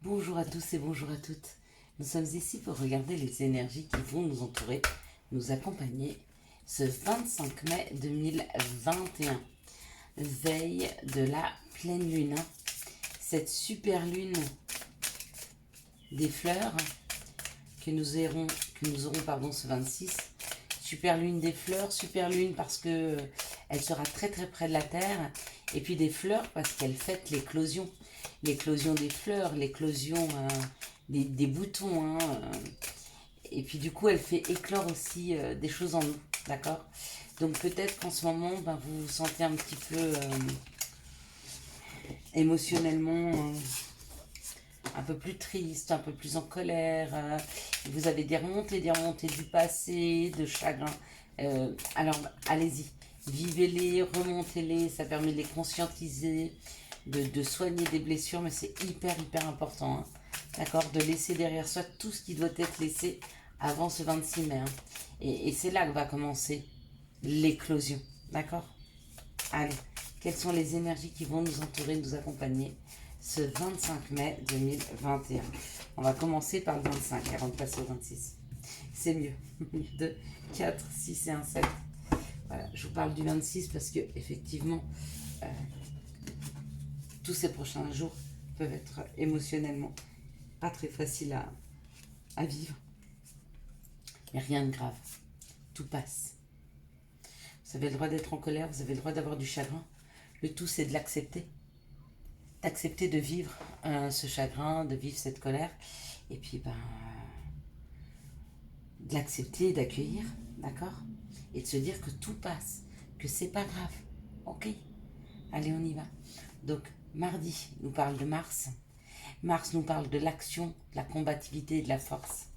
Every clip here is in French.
Bonjour à tous et bonjour à toutes. Nous sommes ici pour regarder les énergies qui vont nous entourer, nous accompagner ce 25 mai 2021, veille de la pleine lune. Cette super lune des fleurs que nous aurons ce 26. Super lune des fleurs, super lune parce que elle sera très très près de la terre, et puis des fleurs parce qu'elle fête l'éclosion des fleurs, l'éclosion des boutons, et puis du coup elle fait éclore aussi des choses en nous, d'accord. Donc peut-être qu'en ce moment vous vous sentez un petit peu émotionnellement un peu plus triste, un peu plus en colère. Vous avez des remontées du passé, de chagrin. Alors, allez-y, vivez-les, remontez-les, ça permet de les conscientiser, de soigner des blessures, mais c'est hyper, hyper important, hein. D'accord. De laisser derrière soi tout ce qui doit être laissé avant ce 26 mai, hein. Et c'est là que va commencer l'éclosion, d'accord. Allez, quelles sont les énergies qui vont nous entourer, nous accompagner ce 25 mai 2021? On va commencer par le 25 avant de passer au 26. C'est mieux. 2, 4, 6 et un 7. Voilà, je vous parle du 26 parce que, effectivement, tous ces prochains jours peuvent être émotionnellement pas très faciles à vivre. Mais rien de grave. Tout passe. Vous avez le droit d'être en colère, vous avez le droit d'avoir du chagrin. Le tout, c'est de l'accepter. D'accepter de vivre ce chagrin, de vivre cette colère, et puis de l'accepter, d'accueillir, d'accord, et de se dire que tout passe, que c'est pas grave, ok. Allez, on y va. Donc mardi nous parle de Mars. Mars nous parle de l'action, de la combativité et de la force.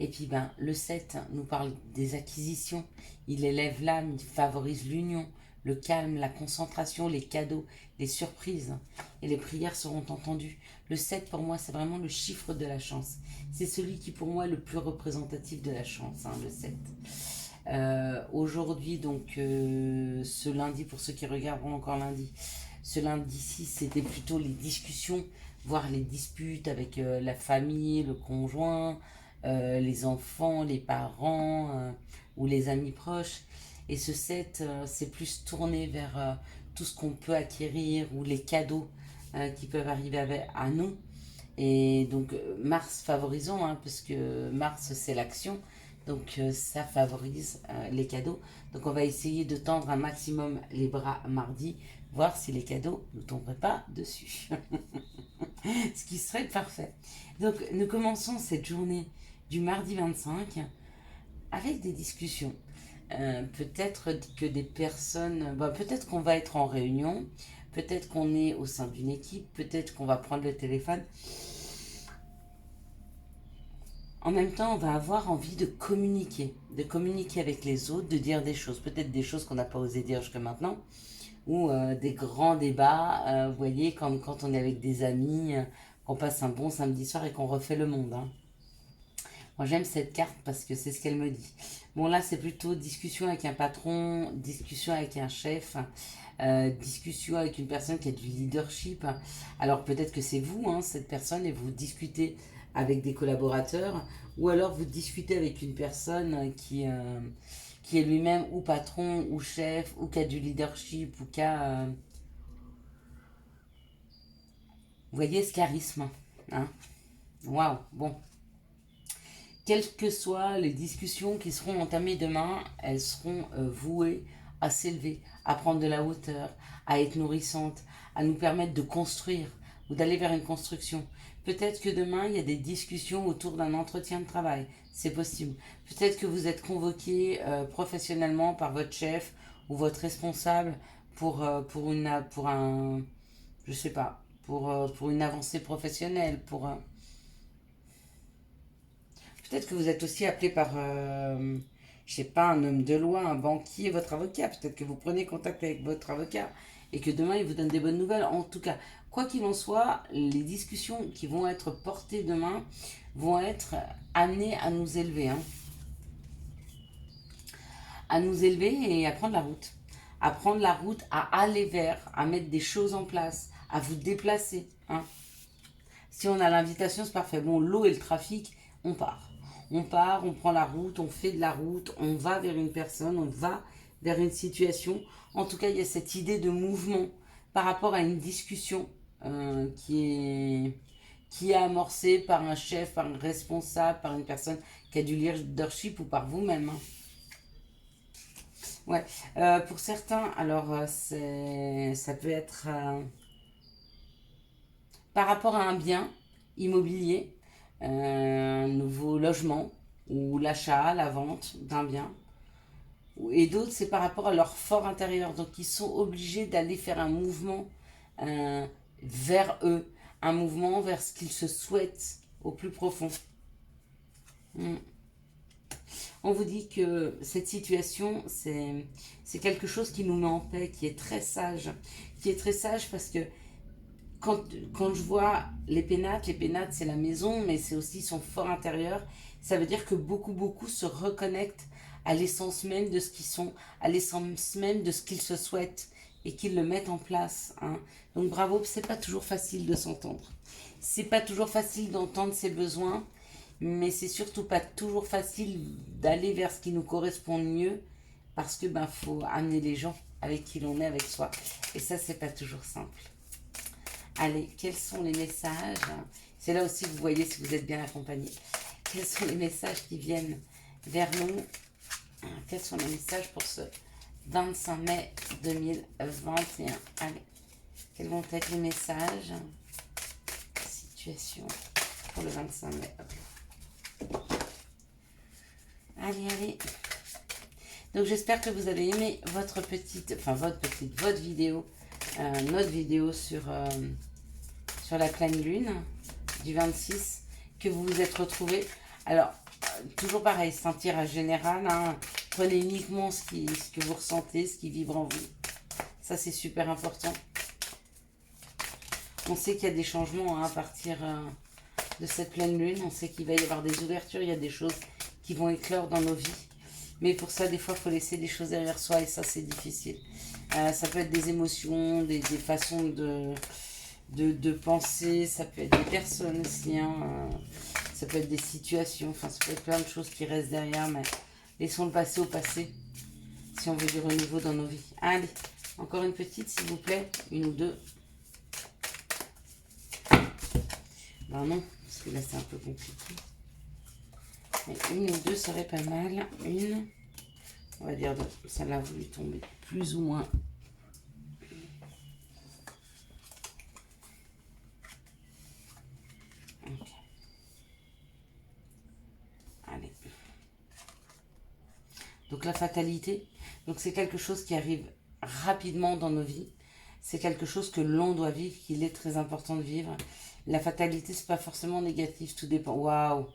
Et puis le 7 nous parle des acquisitions. Il élève l'âme, il favorise l'union, le calme, la concentration, les cadeaux, les surprises. Et les prières seront entendues. Le 7 pour moi c'est vraiment le chiffre de la chance. C'est celui qui pour moi est le plus représentatif de la chance, le 7. Aujourd'hui donc ce lundi, pour ceux qui regarderont encore lundi, ce lundi-ci c'était plutôt les discussions, voire les disputes avec la famille, le conjoint, les enfants, les parents ou les amis proches. Et ce 7, c'est plus tourné vers tout ce qu'on peut acquérir ou les cadeaux qui peuvent arriver à nous. Et donc Mars favorisant, parce que Mars c'est l'action, donc ça favorise les cadeaux. Donc on va essayer de tendre un maximum les bras mardi, voir si les cadeaux ne tomberaient pas dessus. Ce qui serait parfait. Donc nous commençons cette journée du mardi 25 avec des discussions. Peut-être que des personnes, peut-être qu'on va être en réunion, peut-être qu'on est au sein d'une équipe, peut-être qu'on va prendre le téléphone. En même temps, on va avoir envie de communiquer avec les autres, de dire des choses, peut-être des choses qu'on n'a pas osé dire jusqu'à maintenant, ou des grands débats, vous voyez, comme quand on est avec des amis, qu'on passe un bon samedi soir et qu'on refait le monde, hein. Moi, j'aime cette carte parce que c'est ce qu'elle me dit. Bon, là, c'est plutôt discussion avec un patron, discussion avec un chef, discussion avec une personne qui a du leadership. Alors, peut-être que c'est vous, cette personne, et vous discutez avec des collaborateurs, ou alors vous discutez avec une personne qui est lui-même ou patron, ou chef, ou qui a du leadership, ou qui a, vous voyez, ce charisme, hein. Waouh, bon. Quelles que soient les discussions qui seront entamées demain, elles seront vouées à s'élever, à prendre de la hauteur, à être nourrissantes, à nous permettre de construire ou d'aller vers une construction. Peut-être que demain, il y a des discussions autour d'un entretien de travail. C'est possible. Peut-être que vous êtes convoqué professionnellement par votre chef ou votre responsable pour un, je sais pas, pour une avancée professionnelle, peut-être que vous êtes aussi appelé par, je sais pas, un homme de loi, un banquier, votre avocat. Peut-être que vous prenez contact avec votre avocat et que demain il vous donne des bonnes nouvelles. En tout cas, quoi qu'il en soit, les discussions qui vont être portées demain vont être amenées à nous élever, à nous élever et à prendre la route. À prendre la route, à aller vers, à mettre des choses en place, à vous déplacer, hein. Si on a l'invitation, c'est parfait. Bon, l'eau et le trafic, on part. On part, on prend la route, on fait de la route, on va vers une personne, on va vers une situation. En tout cas, il y a cette idée de mouvement par rapport à une discussion qui est amorcée par un chef, par un responsable, par une personne qui a du leadership ou par vous-même. Hein. Ouais. Pour certains, alors ça peut être par rapport à un bien immobilier, un nouveau logement ou l'achat, la vente d'un bien. Et d'autres, c'est par rapport à leur fort intérieur. Donc, ils sont obligés d'aller faire un mouvement euh, vers eux, un mouvement vers ce qu'ils se souhaitent au plus profond. Mm. On vous dit que cette situation, c'est quelque chose qui nous met en paix, qui est très sage. Qui est très sage parce que quand je vois les pénates c'est la maison, mais c'est aussi son fort intérieur. Ça veut dire que beaucoup se reconnectent à l'essence même de ce qu'ils sont, à l'essence même de ce qu'ils se souhaitent et qu'ils le mettent en place. Hein. Donc bravo, c'est pas toujours facile de s'entendre. C'est pas toujours facile d'entendre ses besoins, mais c'est surtout pas toujours facile d'aller vers ce qui nous correspond le mieux parce que faut amener les gens avec qui l'on est, avec soi. Et ça, c'est pas toujours simple. Allez, quels sont les messages? C'est là aussi que vous voyez si vous êtes bien accompagné. Quels sont les messages qui viennent vers nous? Quels sont les messages pour ce 25 mai 2021? Allez, quels vont être les messages? Situation pour le 25 mai. Allez. Donc j'espère que vous avez aimé votre vidéo, notre vidéo sur la pleine lune du 26, que vous vous êtes retrouvés. Alors, toujours pareil, c'est un tirage général. Hein. Prenez uniquement ce que vous ressentez, ce qui vibre en vous. Ça, c'est super important. On sait qu'il y a des changements hein, à partir de cette pleine lune. On sait qu'il va y avoir des ouvertures, il y a des choses qui vont éclore dans nos vies. Mais pour ça, des fois, il faut laisser des choses derrière soi et ça, c'est difficile. Ça peut être des émotions, des façons de penser, ça peut être des personnes aussi, hein, ça peut être des situations, enfin, ça peut être plein de choses qui restent derrière, mais laissons le passé au passé si on veut du renouveau dans nos vies. Allez, encore une petite, s'il vous plaît, une ou deux. Ben non, parce que là, c'est un peu compliqué. Mais une ou deux serait pas mal. Une, on va dire, ça l'a voulu tomber plus ou moins. Okay. Allez. Donc la fatalité, donc c'est quelque chose qui arrive rapidement dans nos vies. C'est quelque chose que l'on doit vivre, qu'il est très important de vivre. La fatalité, c'est pas forcément négatif, tout dépend. Waouh!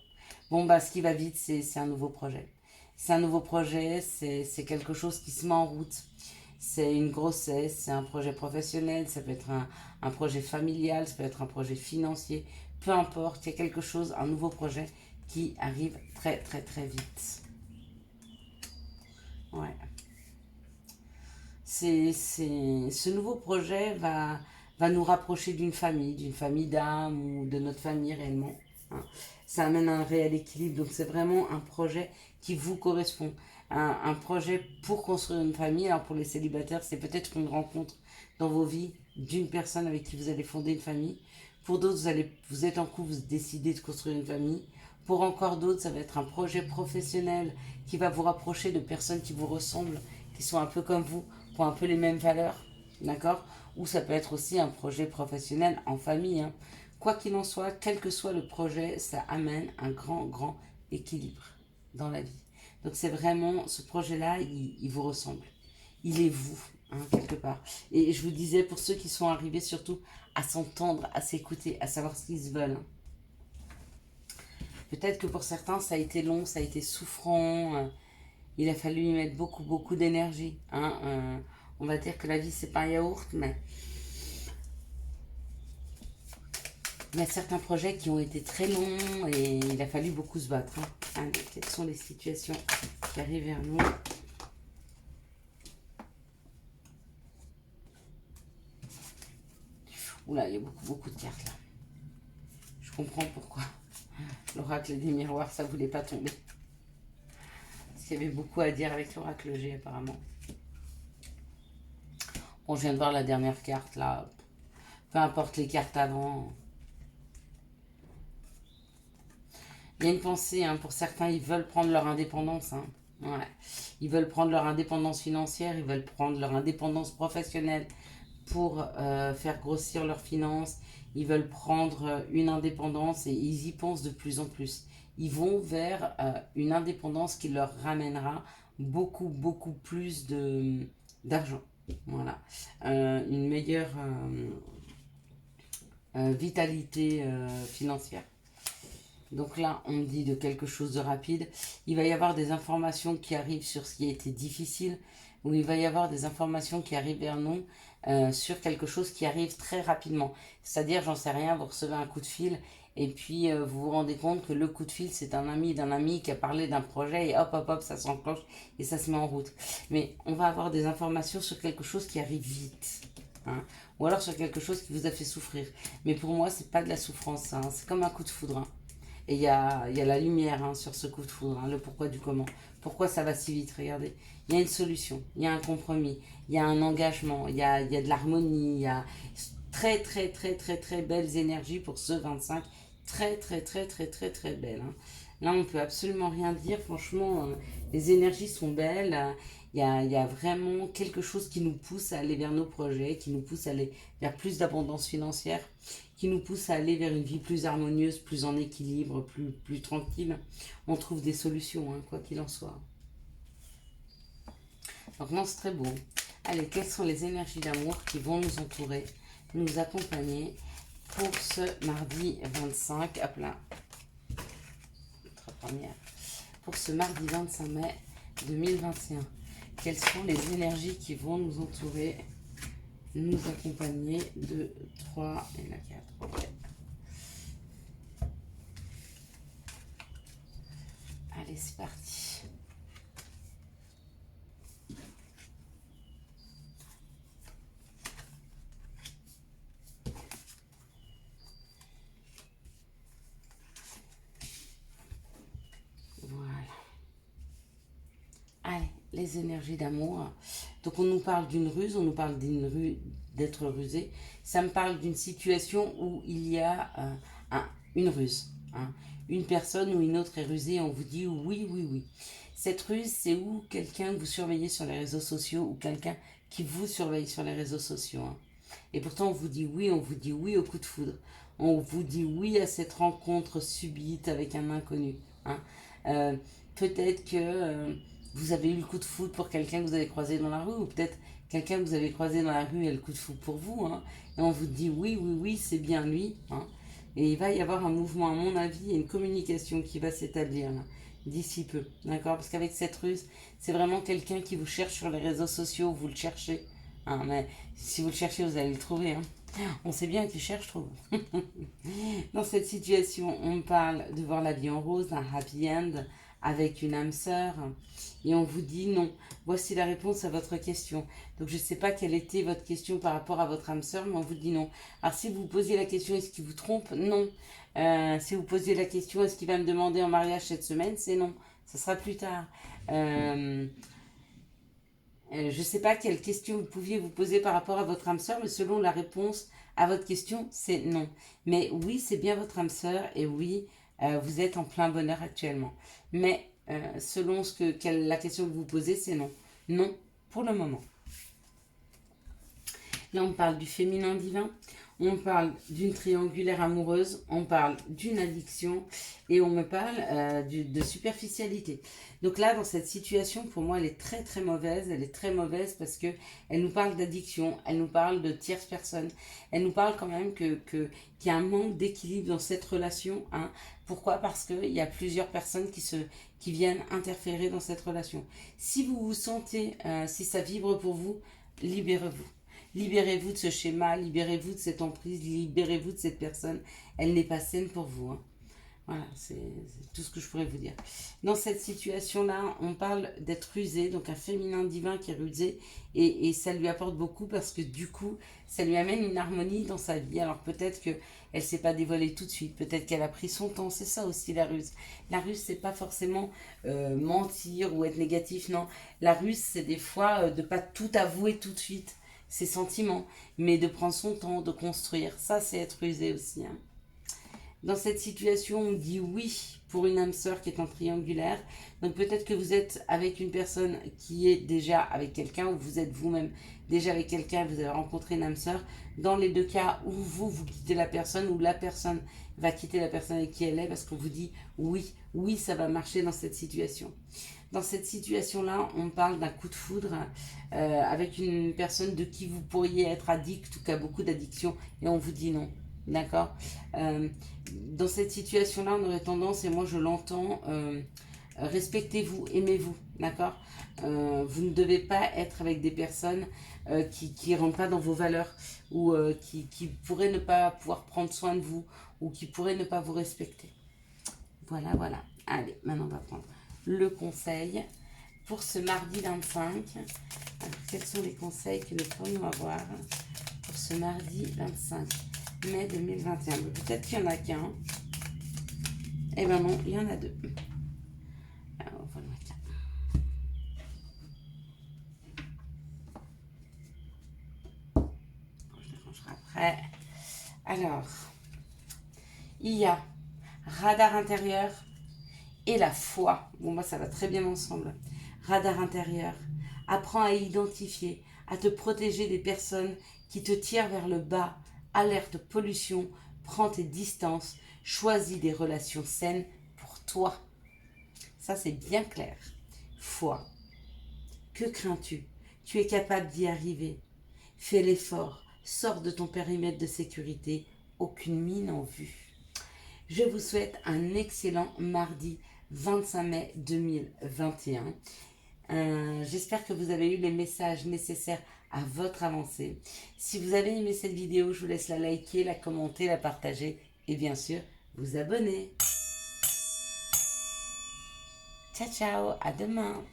Bon, ce qui va vite, c'est un nouveau projet. C'est un nouveau projet, c'est quelque chose qui se met en route. C'est une grossesse, c'est un projet professionnel, ça peut être un projet familial, ça peut être un projet financier. Peu importe, il y a quelque chose, un nouveau projet qui arrive très vite. Ouais. Ce nouveau projet va nous rapprocher d'une famille d'âme ou de notre famille réellement. Hein. Ça amène un réel équilibre. Donc c'est vraiment un projet qui vous correspond. Un projet pour construire une famille. Alors pour les célibataires, c'est peut-être une rencontre dans vos vies d'une personne avec qui vous allez fonder une famille. Pour d'autres, vous êtes en couple, vous décidez de construire une famille. Pour encore d'autres, ça va être un projet professionnel qui va vous rapprocher de personnes qui vous ressemblent, qui sont un peu comme vous, qui ont un peu les mêmes valeurs, d'accord? Ou ça peut être aussi un projet professionnel en famille. Hein. Quoi qu'il en soit, quel que soit le projet, ça amène un grand équilibre dans la vie. Donc c'est vraiment, ce projet-là, il vous ressemble. Il est vous, hein, quelque part. Et je vous disais, pour ceux qui sont arrivés surtout à s'entendre, à s'écouter, à savoir ce qu'ils veulent. Hein. Peut-être que pour certains, ça a été long, ça a été souffrant. Il a fallu y mettre beaucoup d'énergie. Hein. On va dire que la vie, c'est pas un yaourt, mais il y a certains projets qui ont été très longs et il a fallu beaucoup se battre. Hein. Allez, quelles sont les situations qui arrivent vers nous? Oula, il y a beaucoup de cartes là. comprends pourquoi l'oracle des miroirs, ça voulait pas tomber. Parce qu'il y avait beaucoup à dire avec l'oracle G apparemment. Bon, je viens de voir la dernière carte là. Peu importe les cartes avant. Il y a une pensée, hein, pour certains, ils veulent prendre leur indépendance. Hein. Ouais. Ils veulent prendre leur indépendance financière, ils veulent prendre leur indépendance professionnelle pour faire grossir leurs finances. Ils veulent prendre une indépendance et ils y pensent de plus en plus. Ils vont vers une indépendance qui leur ramènera beaucoup, beaucoup plus d'argent. Voilà. Une meilleure vitalité financière. Donc là, on dit de quelque chose de rapide. Il va y avoir des informations qui arrivent sur ce qui a été difficile, ou il va y avoir des informations qui arrivent vers nous sur quelque chose qui arrive très rapidement. C'est-à-dire, j'en sais rien, vous recevez un coup de fil, et puis vous vous rendez compte que le coup de fil, c'est un ami d'un ami qui a parlé d'un projet, et hop, hop, hop, ça s'enclenche, et ça se met en route. Mais on va avoir des informations sur quelque chose qui arrive vite. Hein, ou alors sur quelque chose qui vous a fait souffrir. Mais pour moi, c'est pas de la souffrance, hein, c'est comme un coup de foudre. Hein. Et il y a la lumière, hein, sur ce coup de foudre, hein, le pourquoi du comment. Pourquoi ça va si vite, regardez. Il y a une solution, il y a un compromis, il y a un engagement, il y a de l'harmonie, il y a très très très très très belles énergies pour ce 25. Très très très très très très belles. Hein. Là, on ne peut absolument rien dire. Franchement, les énergies sont belles. Il y a vraiment quelque chose qui nous pousse à aller vers nos projets, qui nous pousse à aller vers plus d'abondance financière, qui nous pousse à aller vers une vie plus harmonieuse, plus en équilibre, plus tranquille. On trouve des solutions, hein, quoi qu'il en soit. Donc non, c'est très beau. Allez, quelles sont les énergies d'amour qui vont nous entourer, nous accompagner pour ce mardi 25, hop là, notre première, pour ce mardi 25 mai 2021. Quelles sont les énergies qui vont nous entourer, nous accompagner de 3 et la 4. Okay. Allez, c'est parti. Voilà. Allez, les énergies d'amour. Donc on nous parle d'une ruse, on nous parle d'être rusé. Ça me parle d'une situation où il y a une ruse. Hein. Une personne ou une autre est rusée et on vous dit oui, oui, oui. Cette ruse, c'est où quelqu'un que vous surveillez sur les réseaux sociaux ou quelqu'un qui vous surveille sur les réseaux sociaux. Hein. Et pourtant, on vous dit oui au coup de foudre. On vous dit oui à cette rencontre subite avec un inconnu. Hein. Peut-être que vous avez eu le coup de foudre pour quelqu'un que vous avez croisé dans la rue, ou peut-être quelqu'un que vous avez croisé dans la rue et le coup de foudre pour vous. Hein. Et on vous dit oui, oui, oui, c'est bien lui. Hein. Et il va y avoir un mouvement, à mon avis, et une communication qui va s'établir là, d'ici peu. D'accord? Parce qu'avec cette ruse, c'est vraiment quelqu'un qui vous cherche sur les réseaux sociaux, vous le cherchez. Hein, mais si vous le cherchez, vous allez le trouver. Hein. On sait bien qu'il cherche trop. Dans cette situation, on parle de voir la vie en rose, d'un happy end avec une âme sœur. Et on vous dit non. Voici la réponse à votre question. Donc je ne sais pas quelle était votre question par rapport à votre âme sœur, mais on vous dit non. Alors si vous posiez la question, est-ce qu'il vous trompe? Non. Si vous posiez la question, est-ce qu'il va me demander en mariage cette semaine? C'est non. Ça sera plus tard. Je ne sais pas quelle question vous pouviez vous poser par rapport à votre âme sœur, mais selon la réponse à votre question, c'est non. Mais oui, c'est bien votre âme sœur et oui, vous êtes en plein bonheur actuellement. Mais selon la question que vous posez, c'est non. Non, pour le moment. Là, on parle du féminin divin, on parle d'une triangulaire amoureuse, on parle d'une addiction et on me parle de superficialité. Donc là, dans cette situation, pour moi, elle est très très mauvaise. Elle est très mauvaise parce que elle nous parle d'addiction, elle nous parle de tierce personne, elle nous parle quand même qu'il y a un manque d'équilibre dans cette relation. Hein. Pourquoi? Parce qu'il y a plusieurs personnes qui viennent interférer dans cette relation. Si vous vous sentez, si ça vibre pour vous, libérez-vous. Libérez-vous de ce schéma, libérez-vous de cette emprise, libérez-vous de cette personne. Elle n'est pas saine pour vous. Hein. Voilà, c'est tout ce que je pourrais vous dire. Dans cette situation-là, on parle d'être rusé, donc un féminin divin qui est rusé, et ça lui apporte beaucoup parce que du coup, ça lui amène une harmonie dans sa vie. Alors peut-être qu'elle elle s'est pas dévoilée tout de suite. Peut-être qu'elle a pris son temps. C'est ça aussi la ruse. La ruse, c'est pas forcément mentir ou être négatif. Non, la ruse, c'est des fois de pas tout avouer tout de suite, ses sentiments, mais de prendre son temps, de construire. Ça, c'est être rusé aussi, hein. Dans cette situation, on dit oui pour une âme sœur qui est en triangulaire. Donc peut-être que vous êtes avec une personne qui est déjà avec quelqu'un, ou vous êtes vous-même déjà avec quelqu'un, vous avez rencontré une âme sœur. Dans les deux cas, où vous quittez la personne, ou la personne va quitter la personne avec qui elle est, parce qu'on vous dit oui, oui, ça va marcher dans cette situation. Dans cette situation-là, on parle d'un coup de foudre avec une personne de qui vous pourriez être addict, ou qui a beaucoup d'addiction, et on vous dit non. D'accord. Dans cette situation-là, on aurait tendance, et moi je l'entends, respectez-vous, aimez-vous. D'accord. Vous ne devez pas être avec des personnes qui ne rentrent pas dans vos valeurs, ou qui pourraient ne pas pouvoir prendre soin de vous, ou qui pourraient ne pas vous respecter. Voilà, voilà. Allez, maintenant on va prendre le conseil pour ce mardi 25. Alors, quels sont les conseils que nous pourrions avoir pour ce mardi 25 mai 2021? Peut-être qu'il n'y en a qu'un. Eh ben non, il y en a deux. Alors, on va le mettre là. Je le rangerai après. Alors, il y a radar intérieur et la foi. Bon, moi, ça va très bien ensemble. Radar intérieur. Apprends à identifier, à te protéger des personnes qui te tirent vers le bas. Alerte pollution, prends tes distances, choisis des relations saines pour toi. Ça, c'est bien clair. Foi. Que crains-tu? Tu es capable d'y arriver. Fais l'effort. Sors de ton périmètre de sécurité. Aucune mine en vue. Je vous souhaite un excellent mardi 25 mai 2021. J'espère que vous avez eu les messages nécessaires à votre avancée. Si vous avez aimé cette vidéo, je vous laisse la liker, la commenter, la partager et bien sûr vous abonner. Ciao ciao, à demain.